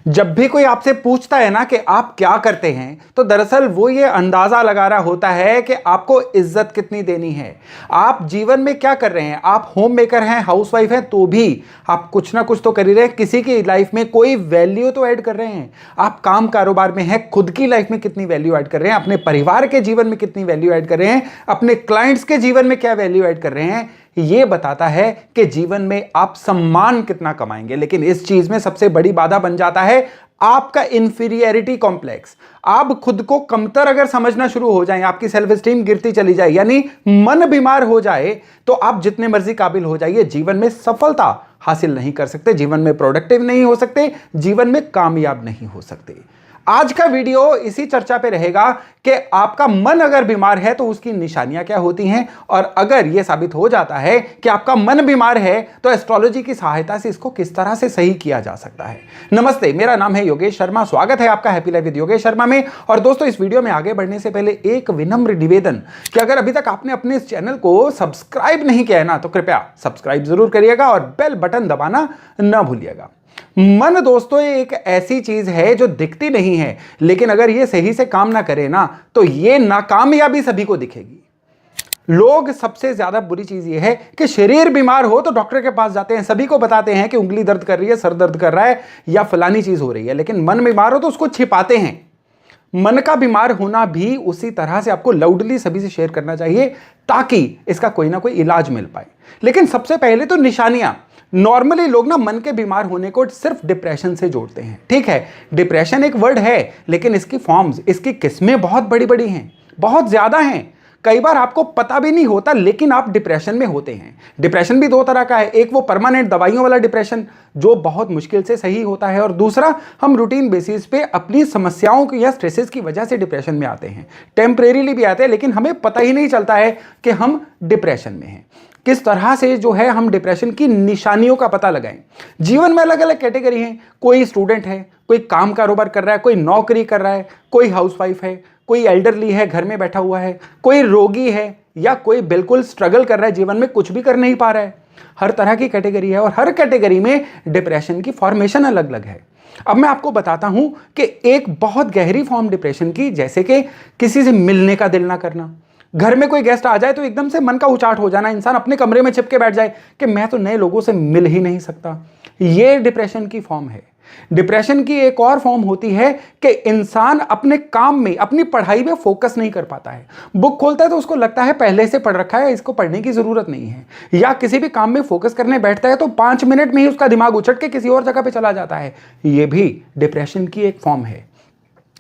जब भी कोई आपसे पूछता है ना कि आप क्या करते हैं, तो दरअसल वो ये अंदाजा लगा रहा होता है कि आपको इज्जत कितनी देनी है। आप जीवन में क्या कर रहे हैं, आप होम मेकर हैं, हाउसवाइफ हैं, तो भी आप कुछ ना कुछ तो कर ही रहे हैं। किसी की लाइफ में कोई वैल्यू तो ऐड कर रहे हैं। आप काम कारोबार में हैं, खुद की लाइफ में कितनी वैल्यू ऐड कर रहे हैं, अपने परिवार के जीवन में कितनी वैल्यू ऐड कर रहे हैं, अपने क्लाइंट्स के जीवन में क्या वैल्यू ऐड कर रहे हैं, ये बताता है कि जीवन में आप सम्मान कितना कमाएंगे। लेकिन इस चीज में सबसे बड़ी बाधा बन जाता है आपका इंफीरियरिटी कॉम्प्लेक्स। आप खुद को कमतर अगर समझना शुरू हो जाएं, आपकी सेल्फ एस्टीम गिरती चली जाए, यानी मन बीमार हो जाए, तो आप जितने मर्जी काबिल हो जाइए, जीवन में सफलता हासिल नहीं कर सकते, जीवन में प्रोडक्टिव नहीं हो सकते, जीवन में कामयाब नहीं हो सकते। आज का वीडियो इसी चर्चा पे रहेगा कि आपका मन अगर बीमार है तो उसकी निशानियां क्या होती हैं, और अगर यह साबित हो जाता है कि आपका मन बीमार है तो एस्ट्रोलॉजी की सहायता से इसको किस तरह से सही किया जा सकता है। नमस्ते, मेरा नाम है योगेश शर्मा। स्वागत है आपका happy life with Yogesh Sharma में। और दोस्तों, इस वीडियो में आगे बढ़ने से पहले एक विनम्र निवेदन कि अगर अभी तक आपने अपने इस चैनल को सब्सक्राइब नहीं किया है ना, तो कृपया सब्सक्राइब जरूर करिएगा और बेल बटन दबाना ना भूलिएगा। मन दोस्तों एक ऐसी चीज है जो दिखती नहीं है, लेकिन अगर ये सही से काम ना करे ना, तो ये नाकामयाबी सभी को दिखेगी। लोग सबसे ज्यादा बुरी चीज ये है कि शरीर बीमार हो तो डॉक्टर के पास जाते हैं, सभी को बताते हैं कि उंगली दर्द कर रही है, सर दर्द कर रहा है या फलानी चीज हो रही है, लेकिन मन बीमार हो तो उसको छिपाते हैं। मन का बीमार होना भी उसी तरह से आपको लाउडली सभी से शेयर करना चाहिए, ताकि इसका कोई ना कोई इलाज मिल पाए। लेकिन सबसे पहले तो निशानियां। नॉर्मली लोग ना मन के बीमार होने को सिर्फ डिप्रेशन से जोड़ते हैं। ठीक है, डिप्रेशन एक वर्ड है, लेकिन इसकी फॉर्म्स, इसकी किस्में बहुत बड़ी बड़ी हैं, बहुत ज्यादा हैं। कई बार आपको पता भी नहीं होता, लेकिन आप डिप्रेशन में होते हैं। डिप्रेशन भी दो तरह का है, एक वो परमानेंट दवाइयों वाला डिप्रेशन जो बहुत मुश्किल से सही होता है, और दूसरा हम रूटीन बेसिस पे अपनी समस्याओं की या स्ट्रेसेस की वजह से डिप्रेशन में आते हैं। टेम्परेरीली भी आते हैं, लेकिन हमें पता ही नहीं चलता है कि हम डिप्रेशन में हैं। किस तरह से जो है हम डिप्रेशन की निशानियों का पता लगाएं। जीवन में अलग अलग कैटेगरी हैं। कोई स्टूडेंट है, कोई काम कारोबार कर रहा है, कोई नौकरी कर रहा है, कोई हाउसवाइफ है, कोई एल्डरली है, घर में बैठा हुआ है, कोई रोगी है, या कोई बिल्कुल स्ट्रगल कर रहा है, जीवन में कुछ भी कर नहीं पा रहा है। हर तरह की कैटेगरी है और हर कैटेगरी में डिप्रेशन की फॉर्मेशन अलग अलग है। अब मैं आपको बताता हूं कि एक बहुत गहरी फॉर्म डिप्रेशन की, जैसे कि किसी से मिलने का दिल ना करना, घर में कोई गेस्ट आ जाए तो एकदम से मन का उचाट हो जाना, इंसान अपने कमरे में छिपके बैठ जाए कि मैं तो नए लोगों से मिल ही नहीं सकता। यह डिप्रेशन की फॉर्म है। डिप्रेशन की एक और फॉर्म होती है कि इंसान अपने काम में, अपनी पढ़ाई में फोकस नहीं कर पाता है। बुक खोलता है तो उसको लगता है पहले से पढ़ रखा है, इसको पढ़ने की जरूरत नहीं है, या किसी भी काम में फोकस करने बैठता है तो 5 मिनट में ही उसका दिमाग उछट के किसी और जगह पे चला जाता है। यह भी डिप्रेशन की एक फॉर्म है।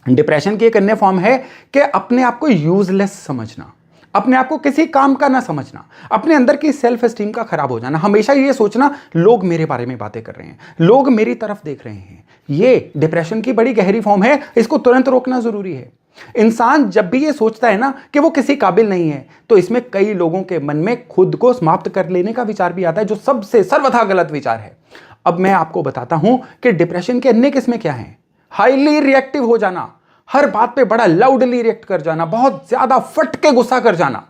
डिप्रेशन की एक अन्य फॉर्म है कि अपने आप को यूजलेस समझना, अपने आप को किसी काम का ना समझना, अपने अंदर की सेल्फ एस्टीम का खराब हो जाना, हमेशा ये सोचना लोग मेरे बारे में बातें कर रहे हैं, लोग मेरी तरफ देख रहे हैं। ये डिप्रेशन की बड़ी गहरी फॉर्म है, इसको तुरंत रोकना जरूरी है। इंसान जब भी ये सोचता है ना कि वो किसी काबिल नहीं है, तो इसमें कई लोगों के मन में खुद को समाप्त कर लेने का विचार भी आता है, जो सबसे सर्वथा गलत विचार है। अब मैं आपको बताता हूं कि डिप्रेशन के अन्य किस्में क्या हैं। हाईली रिएक्टिव हो जाना, हर बात पे बड़ा लाउडली रिएक्ट कर जाना, बहुत ज्यादा फट के गुस्सा कर जाना,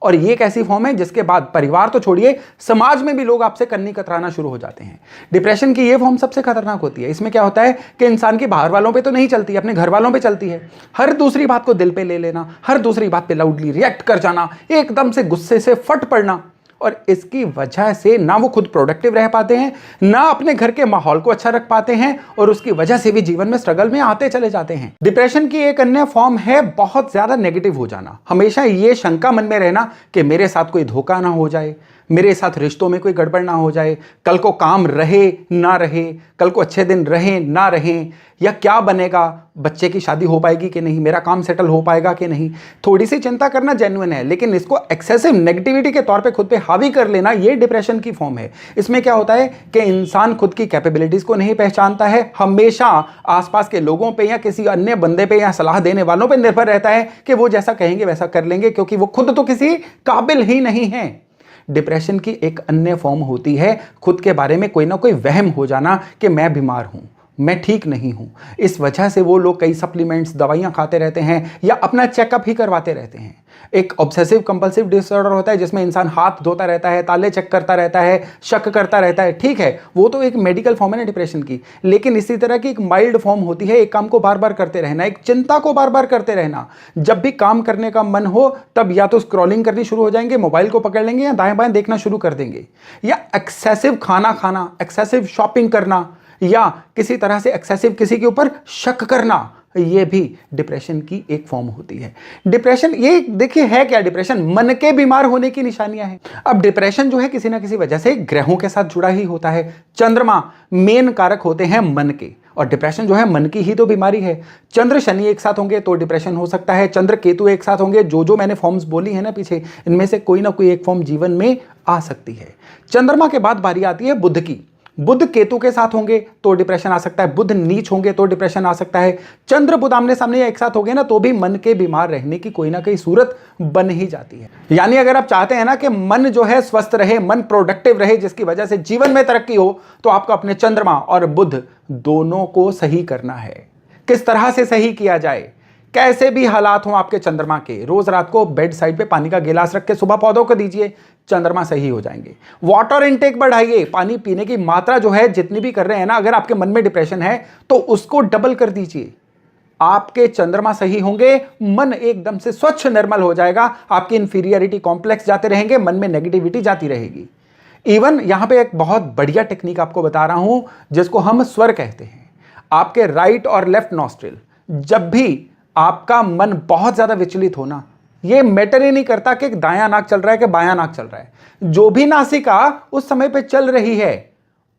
और ये एक ऐसी फॉर्म है जिसके बाद परिवार तो छोड़िए, समाज में भी लोग आपसे कन्नी कतराना शुरू हो जाते हैं। डिप्रेशन की ये फॉर्म सबसे खतरनाक होती है। इसमें क्या होता है कि इंसान की बाहर वालों पे तो नहीं चलती, अपने घर वालों पे चलती है। हर दूसरी बात को दिल पे ले लेना, हर दूसरी बात पे लाउडली रिएक्ट कर जाना, एकदम से गुस्से से फट पड़ना, और इसकी वजह से ना वो खुद प्रोडक्टिव रह पाते हैं, ना अपने घर के माहौल को अच्छा रख पाते हैं, और उसकी वजह से भी जीवन में स्ट्रगल में आते चले जाते हैं। डिप्रेशन की एक अन्य फॉर्म है बहुत ज्यादा नेगेटिव हो जाना, हमेशा ये शंका मन में रहना कि मेरे साथ कोई धोखा ना हो जाए, मेरे साथ रिश्तों में कोई गड़बड़ ना हो जाए, कल को काम रहे ना रहे, कल को अच्छे दिन रहे ना रहे, या क्या बनेगा, बच्चे की शादी हो पाएगी कि नहीं, मेरा काम सेटल हो पाएगा कि नहीं। थोड़ी सी चिंता करना जेन्युइन है, लेकिन इसको एक्सेसिव नेगेटिविटी के तौर पे खुद पे हावी कर लेना, ये डिप्रेशन की फॉर्म है। इसमें क्या होता है कि इंसान खुद की कैपेबिलिटीज को नहीं पहचानता है, हमेशा आसपास के लोगों पे या किसी अन्य बंदे पे या सलाह देने वालों पे निर्भर रहता है कि वो जैसा कहेंगे वैसा कर लेंगे, क्योंकि वो खुद तो किसी काबिल ही नहीं है। डिप्रेशन की एक अन्य फॉर्म होती है खुद के बारे में कोई ना कोई वहम हो जाना कि मैं बीमार हूं, मैं ठीक नहीं हूं। इस वजह से वो लोग कई सप्लीमेंट्स, दवाइयां खाते रहते हैं या अपना चेकअप ही करवाते रहते हैं। एक ऑब्सेसिव कंपल्सिव डिसऑर्डर होता है जिसमें इंसान हाथ धोता रहता है, ताले चेक करता रहता है, शक करता रहता है। ठीक है, वो तो एक मेडिकल फॉर्म है ना डिप्रेशन की, लेकिन इसी तरह की एक माइल्ड फॉर्म होती है एक काम को बार बार करते रहना, एक चिंता को बार बार करते रहना। जब भी काम करने का मन हो तब या तो स्क्रॉलिंग करनी शुरू हो जाएंगे, मोबाइल को पकड़ लेंगे या दाएं बाएं देखना शुरू कर देंगे, या एक्सेसिव खाना खाना, एक्सेसिव शॉपिंग करना, या किसी तरह से एक्सेसिव किसी के ऊपर शक करना, ये भी डिप्रेशन की एक फॉर्म होती है। डिप्रेशन ये देखिए है क्या, डिप्रेशन मन के बीमार होने की निशानियां हैं। अब डिप्रेशन जो है किसी ना किसी वजह से ग्रहों के साथ जुड़ा ही होता है। चंद्रमा मेन कारक होते हैं मन के, और डिप्रेशन जो है मन की ही तो बीमारी है। चंद्र शनि एक साथ होंगे तो डिप्रेशन हो सकता है, चंद्र केतु एक साथ होंगे, जो मैंने फॉर्म्स बोली है ना पीछे, इनमें से कोई ना कोई एक फॉर्म जीवन में आ सकती है। चंद्रमा के बाद बारी आती है बुध की। बुध केतु के साथ होंगे तो डिप्रेशन आ सकता है, बुध नीच होंगे तो डिप्रेशन आ सकता है, चंद्र बुध आमने सामने एक साथ हो गए ना तो भी मन के बीमार रहने की कोई ना कोई सूरत बन ही जाती है। यानी अगर आप चाहते हैं ना कि मन जो है स्वस्थ रहे, मन प्रोडक्टिव रहे, जिसकी वजह से जीवन में तरक्की हो, तो आपको अपने चंद्रमा और बुध दोनों को सही करना है। किस तरह से सही किया जाए, कैसे भी हालात हो आपके चंद्रमा के, रोज रात को बेड साइड पे पानी का गिलास रख के सुबह पौधों को दीजिए, चंद्रमा सही हो जाएंगे। वाटर इनटेक बढ़ाइए, पानी पीने की मात्रा जो है जितनी भी कर रहे हैं ना, अगर आपके मन में डिप्रेशन है तो उसको डबल कर दीजिए। आपके चंद्रमा सही होंगे, मन एकदम से स्वच्छ निर्मल हो जाएगा, आपकी इंफीरियरिटी कॉम्प्लेक्स जाते रहेंगे, मन में नेगेटिविटी जाती रहेगी। इवन यहां पे एक बहुत बढ़िया टेक्निक आपको बता रहा हूं जिसको हम स्वर कहते हैं। आपके राइट और लेफ्ट नॉस्ट्रिल, जब भी आपका मन बहुत ज्यादा विचलित होना, ये मैटर ही नहीं करता कि दायां नाक चल रहा है कि बायां नाक चल रहा है, जो भी नासिका उस समय पे चल रही है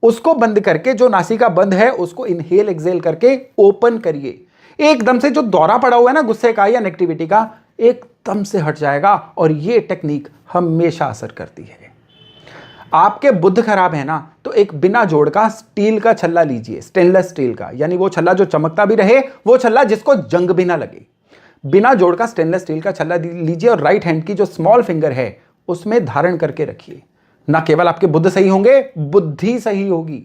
उसको बंद करके, जो नासिका बंद है उसको इनहेल एक्सेल करके ओपन करिए। एकदम से जो दौरा पड़ा हुआ है ना गुस्से का या नेगेटिविटी का, एकदम से हट जाएगा, और ये टेक्निक हमेशा असर करती है। आपके बुध खराब है ना तो एक बिना जोड़ का स्टील का छल्ला लीजिए, स्टेनलेस स्टील का, यानी वो छल्ला जो चमकता भी रहे, वो छल्ला जिसको जंग भी ना लगे। बिना जोड़ का स्टेनलेस स्टील का छल्ला लीजिए और राइट हैंड की जो स्मॉल फिंगर है उसमें धारण करके रखिए। ना केवल आपके बुध सही होंगे, बुद्धि सही होगी।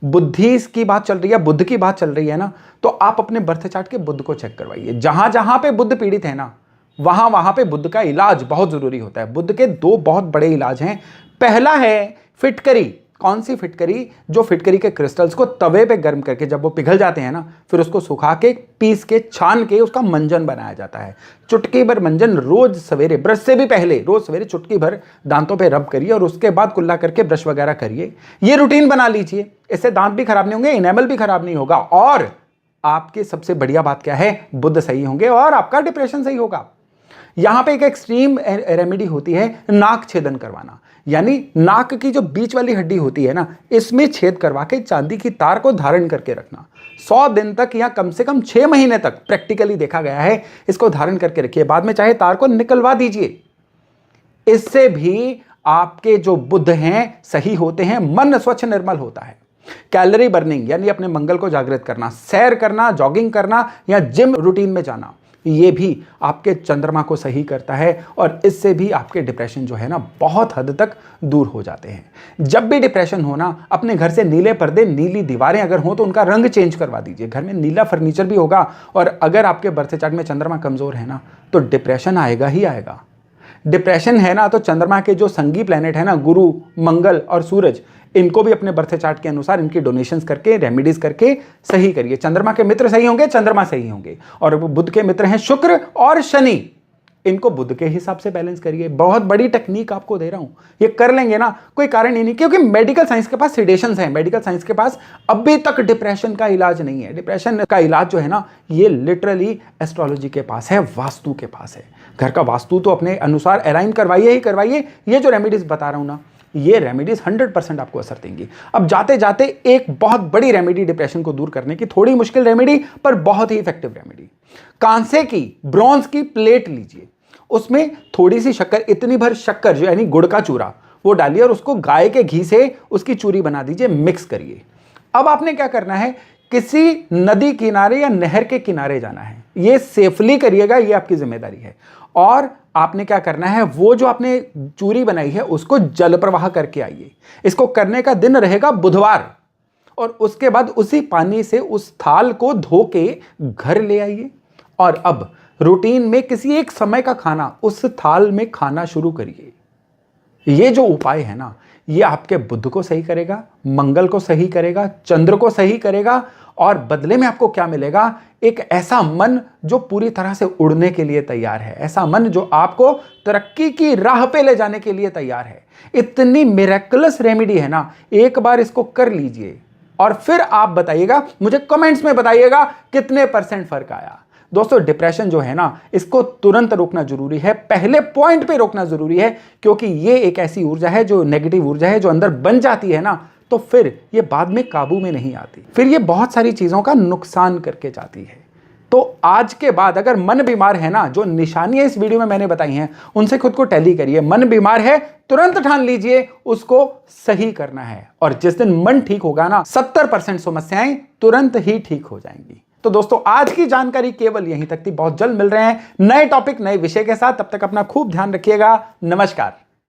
बुद्धि की बात चल रही है, बुध की बात चल रही है ना, तो आप अपने बर्थ चार्ट के बुध को चेक करवाइए। जहां जहां पे बुध पीड़ित है ना, वहां वहां पे बुध का इलाज बहुत जरूरी होता है। बुध के दो बहुत बड़े इलाज हैं। पहला है फिटकरी। कौन सी फिटकरी? जो फिटकरी के क्रिस्टल्स को तवे पे गर्म करके जब वो पिघल जाते हैं ना, फिर उसको सुखा के, पीस के, छान के उसका मंजन बनाया जाता है। चुटकी भर मंजन रोज सवेरे, ब्रश से भी पहले रोज सवेरे चुटकी भर दांतों पे रब करिए और उसके बाद कुल्ला करके ब्रश वगैरह करिए। ये रूटीन बना लीजिए, इससे दांत भी खराब नहीं होंगे, इनेमल भी खराब नहीं होगा, और आपकी सबसे बढ़िया बात क्या है, बुध सही होंगे और आपका डिप्रेशन सही होगा। यहां पे एक एक्सट्रीम रेमेडी होती है नाक छेदन करवाना, यानी नाक की जो बीच वाली हड्डी होती है ना, इसमें छेद करवा के चांदी की तार को धारण करके रखना। 100 दिन तक या कम से कम 6 महीने तक प्रैक्टिकली देखा गया है, इसको धारण करके रखिए। बाद में चाहे तार को निकलवा दीजिए। इससे भी आपके जो बुध हैं सही होते हैं, मन स्वच्छ निर्मल होता है। कैलोरी बर्निंग यानी अपने मंगल को जागृत करना, सैर करना, जॉगिंग करना या जिम रूटीन में जाना, ये भी आपके चंद्रमा को सही करता है, और इससे भी आपके डिप्रेशन जो है ना बहुत हद तक दूर हो जाते हैं। जब भी डिप्रेशन हो ना, अपने घर से नीले पर्दे, नीली दीवारें अगर हो तो उनका रंग चेंज करवा दीजिए। घर में नीला फर्नीचर भी होगा, और अगर आपके बर्थ चार्ट में चंद्रमा कमजोर है ना तो डिप्रेशन आएगा ही आएगा। डिप्रेशन है ना तो चंद्रमा के जो संगी प्लैनेट है ना, गुरु, मंगल और सूरज, इनको भी अपने बर्थ चार्ट के अनुसार इनकी डोनेशंस करके, रेमेडीज करके सही करिए। चंद्रमा के मित्र सही होंगे, चंद्रमा सही होंगे, और बुध के मित्र हैं शुक्र और शनि, इनको बुध के हिसाब से बैलेंस करिए। बहुत बड़ी टेक्निक आपको दे रहा हूं, ये कर लेंगे ना कोई कारण ही नहीं, क्योंकि मेडिकल साइंस के पास सिडेशंस हैं, मेडिकल साइंस के पास अभी तक डिप्रेशन का इलाज नहीं है। डिप्रेशन का इलाज जो है ना, ये लिटरली एस्ट्रोलॉजी के पास है, वास्तु के पास है। घर का वास्तु तो अपने अनुसार अलाइन करवाइए ही करवाइए। ये जो रेमेडीज बता रहा हूं ना, ये रेमेडीज 100% आपको असर देंगी। अब जाते जाते एक बहुत बड़ी रेमेडी डिप्रेशन को दूर करने की, थोड़ी मुश्किल रेमेडी पर बहुत ही इफेक्टिव रेमेडी। कांसे की, ब्रॉन्ज की प्लेट लीजिए, उसमें थोड़ी सी शक्कर, इतनी भर शक्कर जो यानी गुड़ का चूरा, वो डालिए और उसको गाय के घी से उसकी चूरी बना दीजिए, मिक्स करिए। अब आपने क्या करना है, किसी नदी किनारे या नहर के किनारे जाना है। ये सेफली करिएगा, ये आपकी जिम्मेदारी है। और आपने क्या करना है, वो जो आपने चूरी बनाई है उसको जल प्रवाह करके आइए। इसको करने का दिन रहेगा बुधवार, और उसके बाद उसी पानी से उस थाल को धो के घर ले आइए और अब रूटीन में किसी एक समय का खाना उस थाल में खाना शुरू करिए। ये जो उपाय है ना, ये आपके बुध को सही करेगा, मंगल को सही करेगा, चंद्र को सही करेगा और बदले में आपको क्या मिलेगा? एक ऐसा मन जो पूरी तरह से उड़ने के लिए तैयार है, ऐसा मन जो आपको तरक्की की राह पे ले जाने के लिए तैयार है। इतनी मिरेकलस रेमेडी है ना, एक बार इसको कर लीजिए और फिर आप बताइएगा, मुझे कमेंट्स में बताइएगा कितने % फर्क आया। दोस्तों, डिप्रेशन जो है ना, इसको तुरंत रोकना जरूरी है, पहले पॉइंट पे रोकना जरूरी है, क्योंकि ये एक ऐसी ऊर्जा है जो नेगेटिव ऊर्जा है, जो अंदर बन जाती है ना, तो फिर ये बाद में काबू में नहीं आती, फिर ये बहुत सारी चीजों का नुकसान करके जाती है। तो आज के बाद अगर मन बीमार है ना, जो निशानियां इस वीडियो में मैंने बताई हैं, उनसे खुद को टैली करिए। मन बीमार है, तुरंत ठान लीजिए उसको सही करना है, और जिस दिन मन ठीक होगा ना, 70% समस्याएं तुरंत ही ठीक हो जाएंगी। तो दोस्तों, आज की जानकारी केवल यहीं तक थी। बहुत जल्द मिल रहे हैं नए टॉपिक, नए विषय के साथ। तब तक अपना खूब ध्यान रखिएगा। नमस्कार।